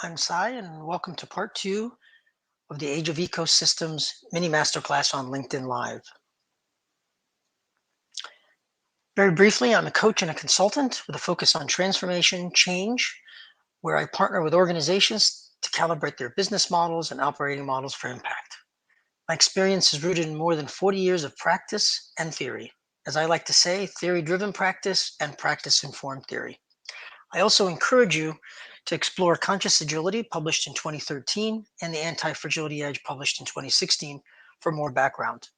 I'm Sai, and welcome to part two of the Age of Ecosystems mini masterclass on LinkedIn Live. Very briefly, I'm a coach and a consultant with a focus on transformation change, where I partner with organizations to calibrate their business models and operating models for impact. My experience is rooted in more than 40 years of practice and theory. As I like to say, theory driven practice and practice informed theory. I also encourage you to explore Conscious Agility, published in 2013, and the Antifragility Edge, published in 2016, for more background.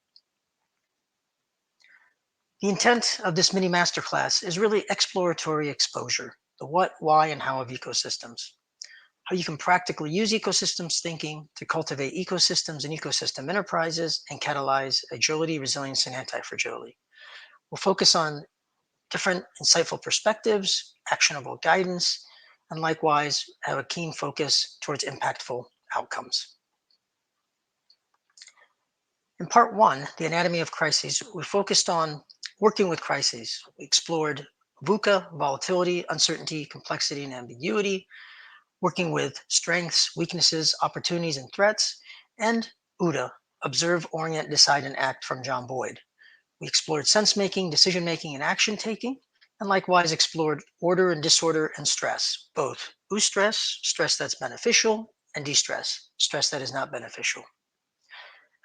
The intent of this mini masterclass is really exploratory exposure, the what, why, and how of ecosystems, how you can practically use ecosystems thinking to cultivate ecosystems and ecosystem enterprises and catalyze agility, resilience, and anti-fragility. We'll focus on different insightful perspectives, actionable guidance, and likewise have a keen focus towards impactful outcomes. In part one, the anatomy of crises, we focused on working with crises. We explored VUCA, volatility, uncertainty, complexity, and ambiguity, working with strengths, weaknesses, opportunities, and threats, and UDA, observe, orient, decide, and act, from John Boyd. We explored sense making, decision making, and action taking, and likewise explored order and disorder and stress, both eustress, stress that's beneficial, and distress, stress that is not beneficial.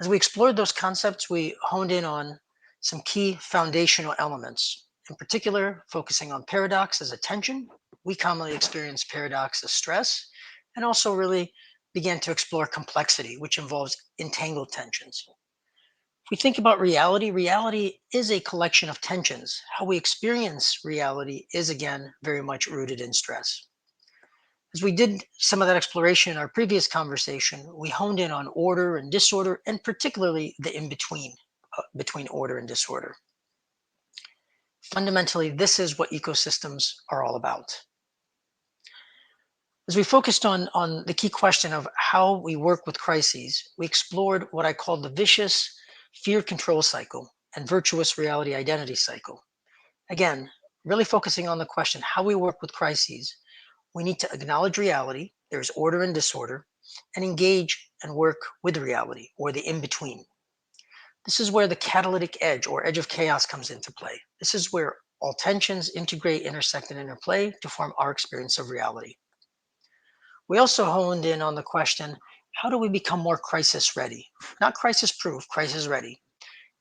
As we explored those concepts, we honed in on some key foundational elements, in particular, focusing on paradox as a tension. We commonly experience paradox as stress, and also really began to explore complexity, which involves entangled tensions. If we think about reality, reality is a collection of tensions. How we experience reality is, again, very much rooted in stress. As we did some of that exploration in our previous conversation, we honed in on order and disorder, and particularly the in between, between order and disorder. Fundamentally, this is what ecosystems are all about. As we focused on the key question of how we work with crises, we explored what I call the vicious fear control cycle and virtuous reality identity cycle. Again, really focusing on the question how we work with crises, we need to acknowledge reality, there's order and disorder, and engage and work with reality, or the in between. This is where the catalytic edge or edge of chaos comes into play. This is where all tensions integrate, intersect, and interplay to form our experience of reality. We also honed in on the question, how do we become more crisis ready? Not crisis proof, crisis ready.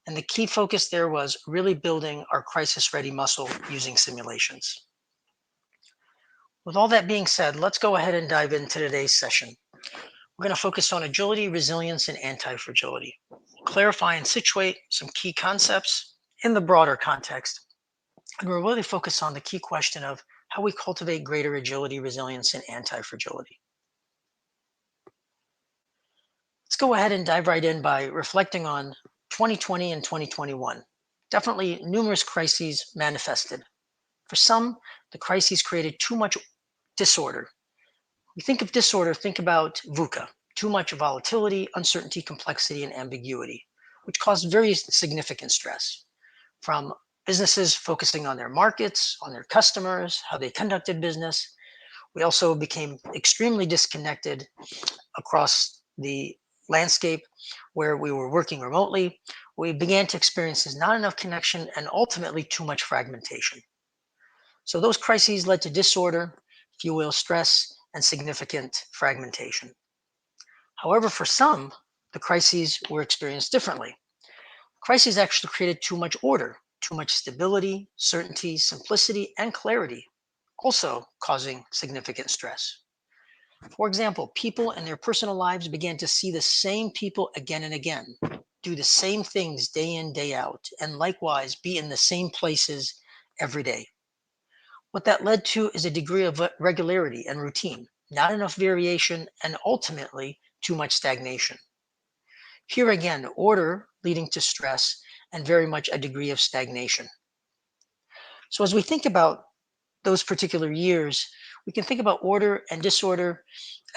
And the key focus there was really building our crisis ready muscle using simulations. With all that being said, let's go ahead and dive into today's session. We're going to focus on agility, resilience, and anti-fragility. Clarify and situate some key concepts in the broader context. And we'll really focus on the key question of how we cultivate greater agility, resilience, and anti-fragility. Let's go ahead and dive right in by reflecting on 2020 and 2021. Definitely numerous crises manifested. For some, the crises created too much disorder. We think of disorder, think about VUCA, too much volatility, uncertainty, complexity, and ambiguity, which caused very significant stress from businesses focusing on their markets, on their customers, how they conducted business. We also became extremely disconnected across the landscape where we were working remotely. We began to experience not enough connection and ultimately too much fragmentation. So those crises led to disorder, if you will, stress, and significant fragmentation. However, for some, the crises were experienced differently. Crises actually created too much order, too much stability, certainty, simplicity, and clarity, also causing significant stress. For example, people in their personal lives began to see the same people again and again, do the same things day in, day out, and likewise be in the same places every day. What that led to is a degree of regularity and routine, not enough variation, and ultimately too much stagnation. Here again, order leading to stress and very much a degree of stagnation. So as we think about those particular years, we can think about order and disorder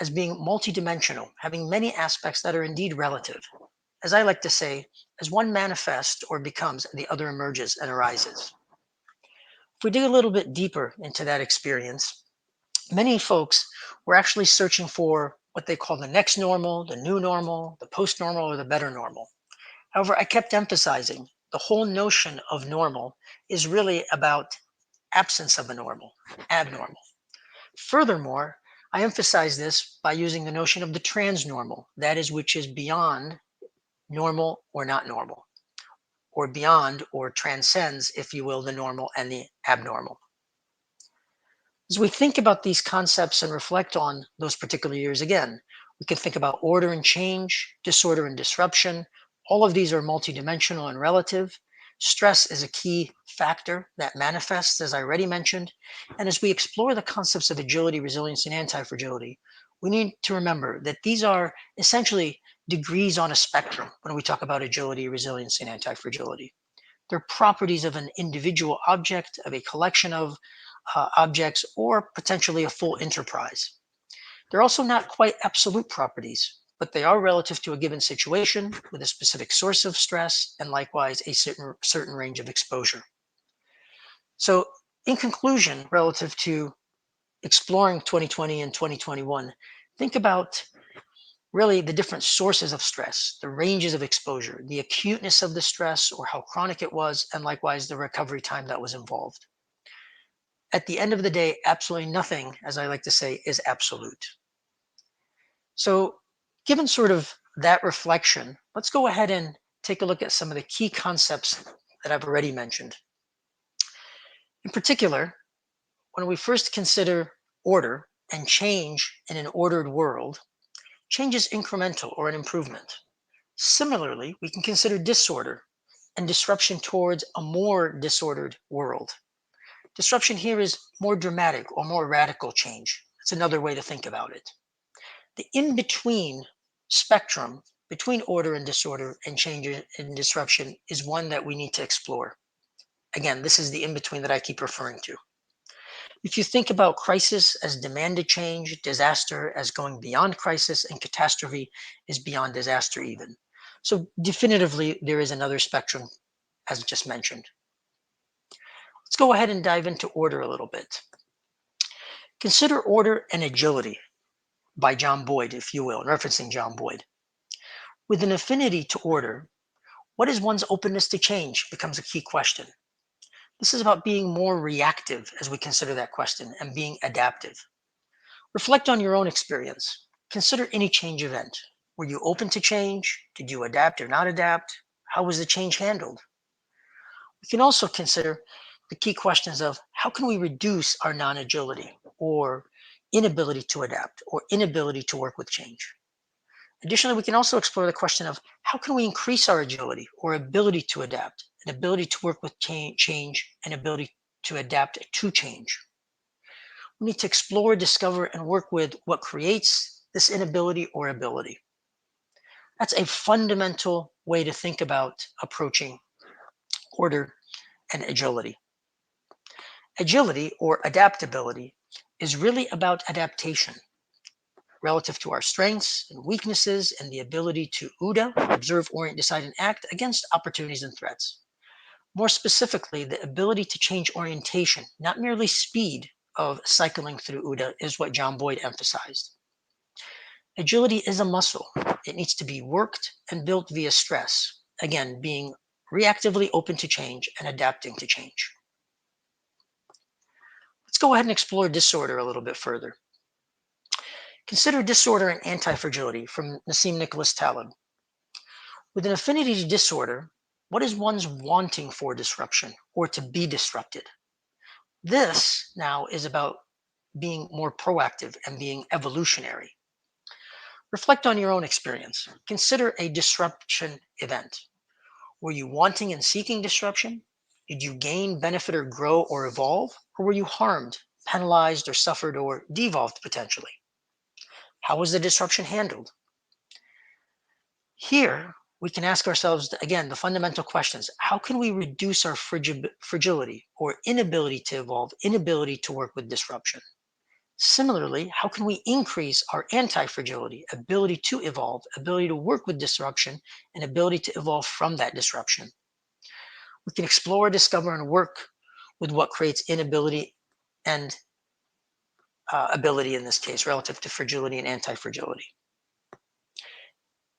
as being multidimensional, having many aspects that are indeed relative. As I like to say, as one manifests or becomes, the other emerges and arises. If we dig a little bit deeper into that experience, Many folks were actually searching for what they call the next normal, the new normal, the post normal, or the better normal. However, I kept emphasizing the whole notion of normal is really about absence of a normal, abnormal. Furthermore, I emphasize this by using the notion of the transnormal, that is, which is beyond normal or not normal, or beyond or transcends, if you will, the normal and the abnormal. As we think about these concepts and reflect on those particular years again, we can think about order and change, disorder and disruption. All of these are multidimensional and relative. Stress is a key factor that manifests, as I already mentioned. And as we explore the concepts of agility, resilience, and anti-fragility, we need to remember that these are essentially degrees on a spectrum when we talk about agility, resilience, and anti-fragility. They're properties of an individual object, of a collection of objects, or potentially a full enterprise. They're also not quite absolute properties, but they are relative to a given situation with a specific source of stress and likewise a certain range of exposure. So, in conclusion, relative to exploring 2020 and 2021, think about really the different sources of stress, the ranges of exposure, the acuteness of the stress or how chronic it was, and likewise the recovery time that was involved. At the end of the day, absolutely nothing, as I like to say, is absolute. So, given sort of that reflection, let's go ahead and take a look at some of the key concepts that I've already mentioned. In particular, when we first consider order and change in an ordered world, change is incremental or an improvement. Similarly, we can consider disorder and disruption towards a more disordered world. Disruption here is more dramatic or more radical change. That's another way to think about it. The in between spectrum between order and disorder and change and disruption is one that we need to explore. Again, this is the in between that I keep referring to. If you think about crisis as demanded change, disaster as going beyond crisis, and catastrophe is beyond disaster, even. So, definitively, there is another spectrum, as just mentioned. Let's go ahead and dive into order a little bit. Consider Order and Agility by John Boyd, if you will, referencing John Boyd. With an affinity to order, what is one's openness to change becomes a key question. This is about being more reactive as we consider that question and being adaptive. Reflect on your own experience. Consider any change event. Were you open to change? Did you adapt or not adapt? How was the change handled? We can also consider the key questions of how can we reduce our non agility or inability to adapt or inability to work with change? Additionally, we can also explore the question of how can we increase our agility or ability to adapt, an ability to work with change, and ability to adapt to change. We need to explore, discover, and work with what creates this inability or ability. That's a fundamental way to think about approaching order and agility. Agility or adaptability is really about adaptation relative to our strengths and weaknesses and the ability to OODA, observe, orient, decide, and act against opportunities and threats. More specifically, the ability to change orientation, not merely speed of cycling through OODA, is what John Boyd emphasized. Agility is a muscle. It needs to be worked and built via stress. Again, being reactively open to change and adapting to change. Let's go ahead and explore disorder a little bit further. Consider Disorder and Antifragility from Nassim Nicholas Taleb. With an affinity to disorder, what is one's wanting for disruption or to be disrupted? This now is about being more proactive and being evolutionary. Reflect on your own experience. Consider a disruption event. Were you wanting and seeking disruption? Did you gain, benefit, or grow or evolve? Or were you harmed, penalized, or suffered or devolved potentially? How was the disruption handled? Here, we can ask ourselves, again, the fundamental questions. How can we reduce our fragility or inability to evolve, inability to work with disruption? Similarly, how can we increase our anti-fragility, ability to evolve, ability to work with disruption, and ability to evolve from that disruption? We can explore, discover, and work with what creates inability and ability in this case relative to fragility and anti-fragility.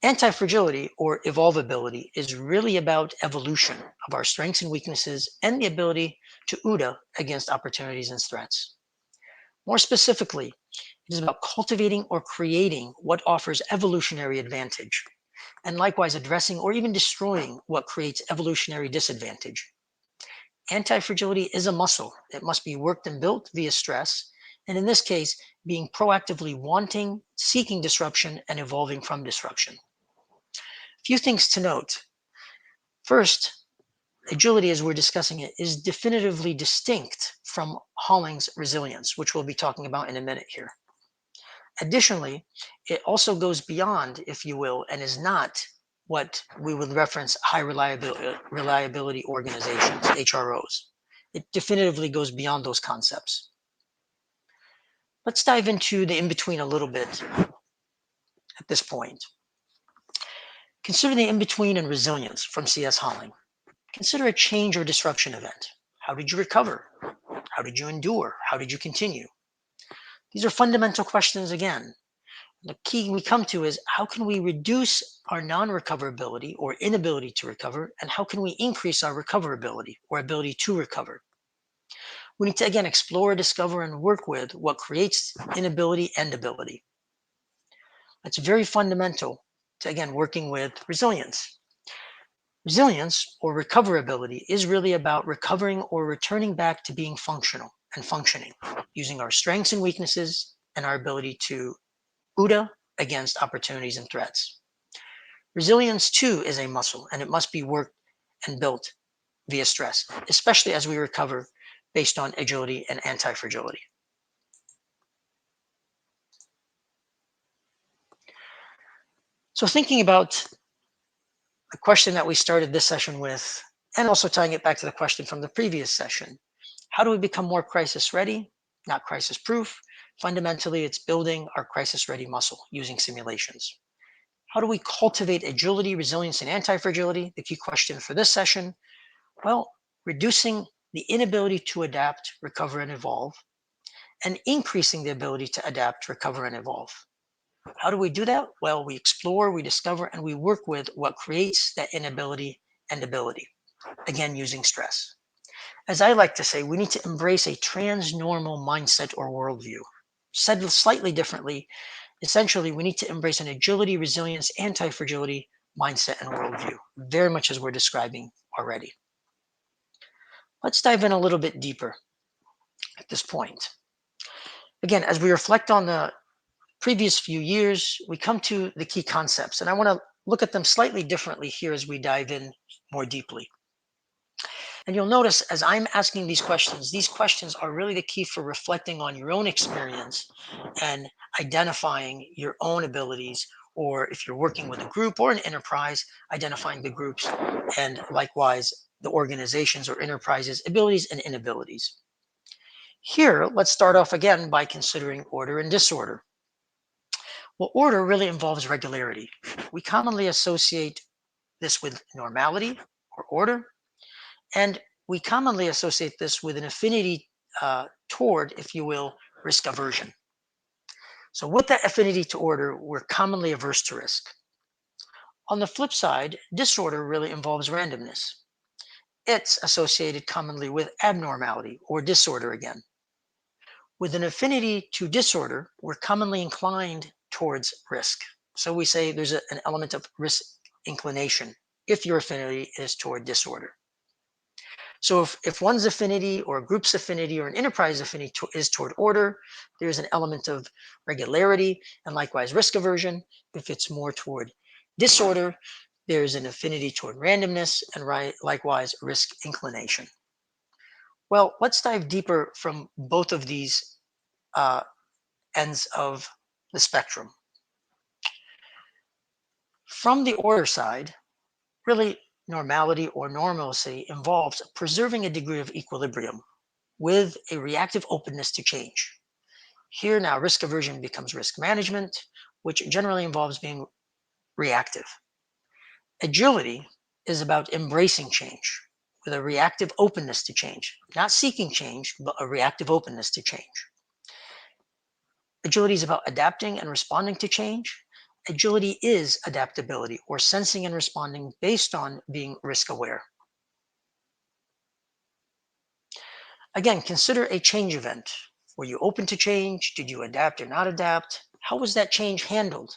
Anti-fragility or evolvability is really about evolution of our strengths and weaknesses and the ability to OODA against opportunities and threats. More specifically, it is about cultivating or creating what offers evolutionary advantage, and likewise addressing or even destroying what creates evolutionary disadvantage. Anti-fragility is a muscle. It must be worked and built via stress, and in this case, being proactively wanting, seeking disruption, and evolving from disruption. A few things to note. First, agility, as we're discussing it, is definitively distinct from Holling's resilience, which we'll be talking about in a minute here. Additionally, it also goes beyond, if you will, and is not what we would reference high reliability organizations, HROs. It definitively goes beyond those concepts. Let's dive into the in-between a little bit at this point. Consider the in-between and resilience from C.S. Holling. Consider a change or disruption event. How did you recover? How did you endure? How did you continue? These are fundamental questions again. The key we come to is how can we reduce our non-recoverability or inability to recover, and how can we increase our recoverability or ability to recover? We need to again explore, discover, and work with what creates inability and ability. That's very fundamental to again working with resilience. Resilience or recoverability is really about recovering or returning back to being functional and functioning, using our strengths and weaknesses and our ability to OODA against opportunities and threats. Resilience too is a muscle, and it must be worked and built via stress, especially as we recover based on agility and anti-fragility. So thinking about the question that we started this session with, and also tying it back to the question from the previous session, how do we become more crisis ready, not crisis proof? Fundamentally, it's building our crisis ready muscle using simulations. How do we cultivate agility, resilience, and anti-fragility? The key question for this session, well, reducing the inability to adapt, recover, and evolve, and increasing the ability to adapt, recover, and evolve. How do we do that? Well, we explore, we discover, and we work with what creates that inability and ability, again, using stress. As I like to say, we need to embrace a transnormal mindset or worldview. Said slightly differently, essentially, we need to embrace an agility, resilience, anti-fragility mindset and worldview, very much as we're describing already. Let's dive in a little bit deeper at this point. Again, as we reflect on the previous few years, we come to the key concepts, and I want to look at them slightly differently here as we dive in more deeply. And you'll notice as I'm asking these questions are really the key for reflecting on your own experience and identifying your own abilities, or if you're working with a group or an enterprise, identifying the groups and likewise the organizations or enterprises' abilities and inabilities. Here, let's start off again by considering order and disorder. Well, order really involves regularity. We commonly associate this with normality or order, and we commonly associate this with an affinity toward, if you will, risk aversion. So with that affinity to order, we're commonly averse to risk. On the flip side, disorder really involves randomness. It's associated commonly with abnormality or disorder again. With an affinity to disorder, we're commonly inclined towards risk. So we say there's an element of risk inclination if your affinity is toward disorder. So if one's affinity or a group's affinity or an enterprise affinity is toward order, there's an element of regularity and likewise risk aversion. If it's more toward disorder, there's an affinity toward randomness and likewise risk inclination. Well, let's dive deeper from both of these ends of the spectrum. From the order side, really normality or normalcy involves preserving a degree of equilibrium with a reactive openness to change. Here now, risk aversion becomes risk management, which generally involves being reactive. Agility is about embracing change with a reactive openness to change, not seeking change, but a reactive openness to change. Agility is about adapting and responding to change. Agility is adaptability or sensing and responding based on being risk aware. Again, consider a change event. Were you open to change? Did you adapt or not adapt? How was that change handled?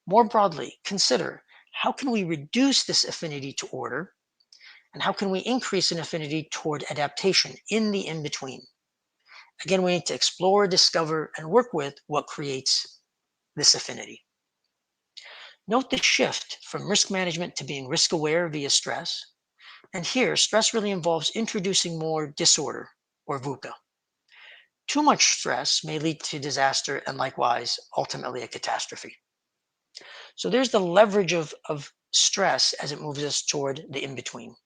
More broadly, consider how can we reduce this affinity to order and how can we increase an affinity toward adaptation in the in between? Again, we need to explore, discover, and work with what creates this affinity. Note the shift from risk management to being risk aware via stress. And here, stress really involves introducing more disorder or VUCA. Too much stress may lead to disaster and likewise, ultimately, a catastrophe. So there's the leverage of stress as it moves us toward the in between.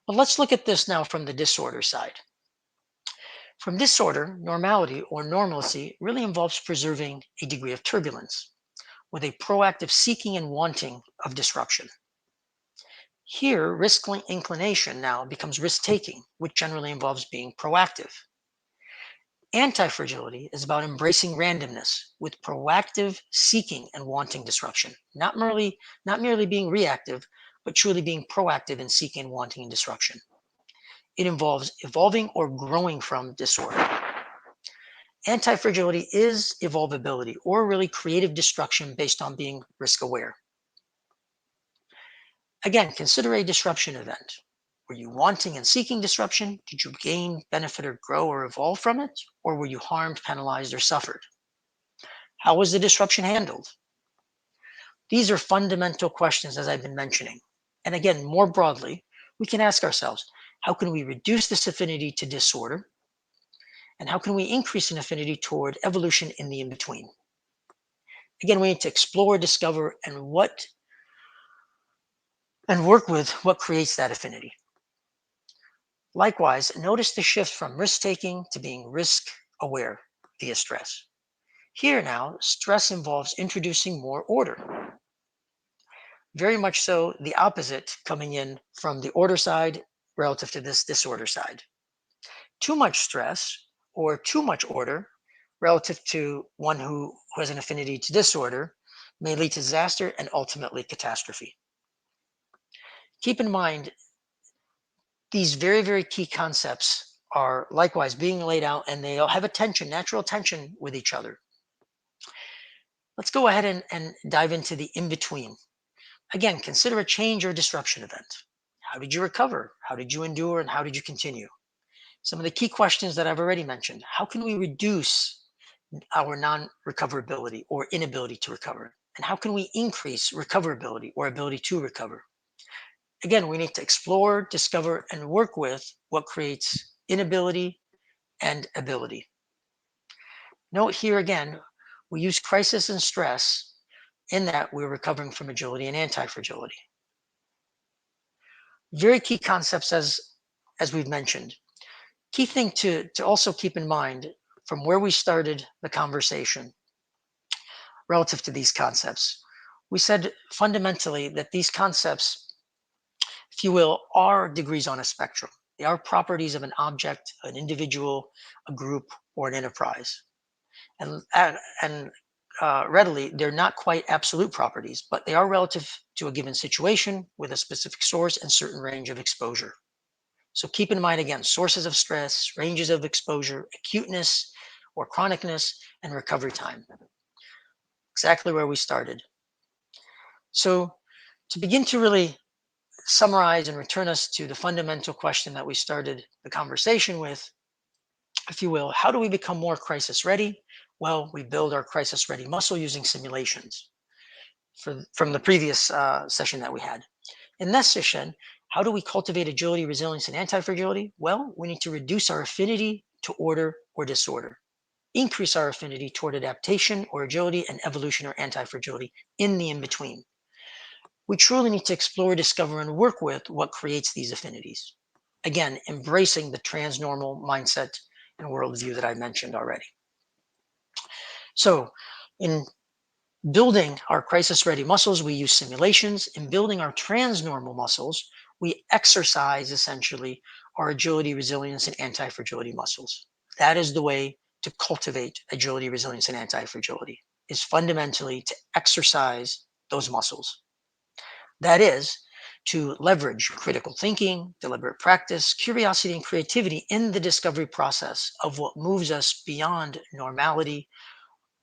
But let's look at this now from the disorder side. From disorder, normality or normalcy really involves preserving a degree of turbulence with a proactive seeking and wanting of disruption. Here, risk inclination now becomes risk taking, which generally involves being proactive. Anti-fragility is about embracing randomness with proactive seeking and wanting disruption, not merely being reactive, but truly being proactive in seeking and wanting disruption. It involves evolving or growing from disorder. Anti-fragility is evolvability or really creative destruction based on being risk aware. Again, consider a disruption event. Were you wanting and seeking disruption? Did you gain, benefit, or grow or evolve from it? Or were you harmed, penalized, or suffered? How was the disruption handled? These are fundamental questions, as I've been mentioning. And again, more broadly, we can ask ourselves how can we reduce this affinity to disorder? And how can we increase an affinity toward evolution in the in between? Again, we need to explore, discover, and work with what creates that affinity. Likewise, notice the shift from risk taking to being risk aware via stress. Here now, stress involves introducing more order. Very much so, the opposite coming in from the order side relative to this disorder side. Too much stress or too much order relative to one who has an affinity to disorder may lead to disaster and ultimately catastrophe. Keep in mind, these very, very key concepts are likewise being laid out and they all have a tension, natural tension with each other. Let's go ahead and dive into the in between. Again, consider a change or disruption event. How did you recover? How did you endure? And how did you continue? Some of the key questions that I've already mentioned. How can we reduce our non recoverability or inability to recover? And how can we increase recoverability or ability to recover? Again, we need to explore, discover, and work with what creates inability and ability. Note here again, we use crisis and stress in that we're recovering from agility and anti-fragility. Very key concepts as we've mentioned. Key thing to also keep in mind from where we started the conversation relative to these concepts. We said fundamentally that these concepts, if you will, are degrees on a spectrum. They are properties of an object, an individual, a group, or an enterprise. And readily, they're not quite absolute properties, but they are relative to a given situation with a specific source and certain range of exposure. So keep in mind again, sources of stress, ranges of exposure, acuteness or chronicness, and recovery time. Exactly where we started. So to begin to really summarize and return us to the fundamental question that we started the conversation with, if you will, how do we become more crisis ready? Well, we build our crisis ready muscle using simulations from the previous session that we had. In this session, how do we cultivate agility, resilience, and anti-fragility? Well, we need to reduce our affinity to order or disorder, increase our affinity toward adaptation or agility and evolution or anti-fragility in the in-between. We truly need to explore, discover, and work with what creates these affinities. Again, embracing the transnormal mindset and worldview that I mentioned already. So, in building our crisis ready muscles, we use simulations. In building our transnormal muscles, we exercise essentially our agility, resilience, and anti fragility muscles. That is the way to cultivate agility, resilience, and anti-fragility is fundamentally to exercise those muscles. That is, to leverage critical thinking, deliberate practice, curiosity, and creativity in the discovery process of what moves us beyond normality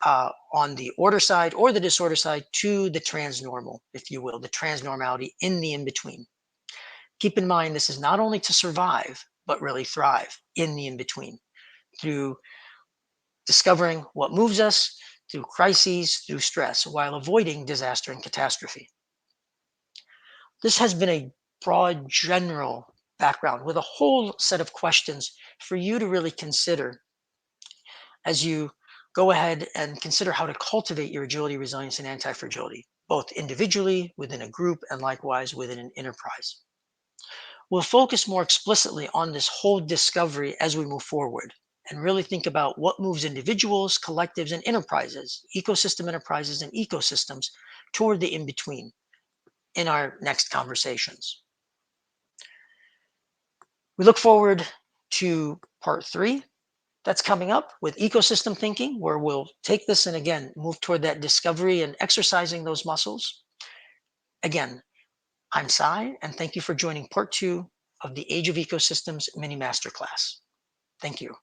on the order side or the disorder side to the transnormal, if you will, the transnormality in the in between. Keep in mind, this is not only to survive, but really thrive in the in between through discovering what moves us, through crises, through stress, while avoiding disaster and catastrophe. This has been a broad, general background with a whole set of questions for you to really consider as you go ahead and consider how to cultivate your agility, resilience, and anti fragility, both individually, within a group, and likewise within an enterprise. We'll focus more explicitly on this whole discovery as we move forward and really think about what moves individuals, collectives, and enterprises, ecosystem enterprises, and ecosystems toward the in between in our next conversations. We look forward to part 3 that's coming up with ecosystem thinking, where we'll take this and again move toward that discovery and exercising those muscles. Again, I'm Sai, and thank you for joining part 2 of the Age of Ecosystems mini masterclass. Thank you.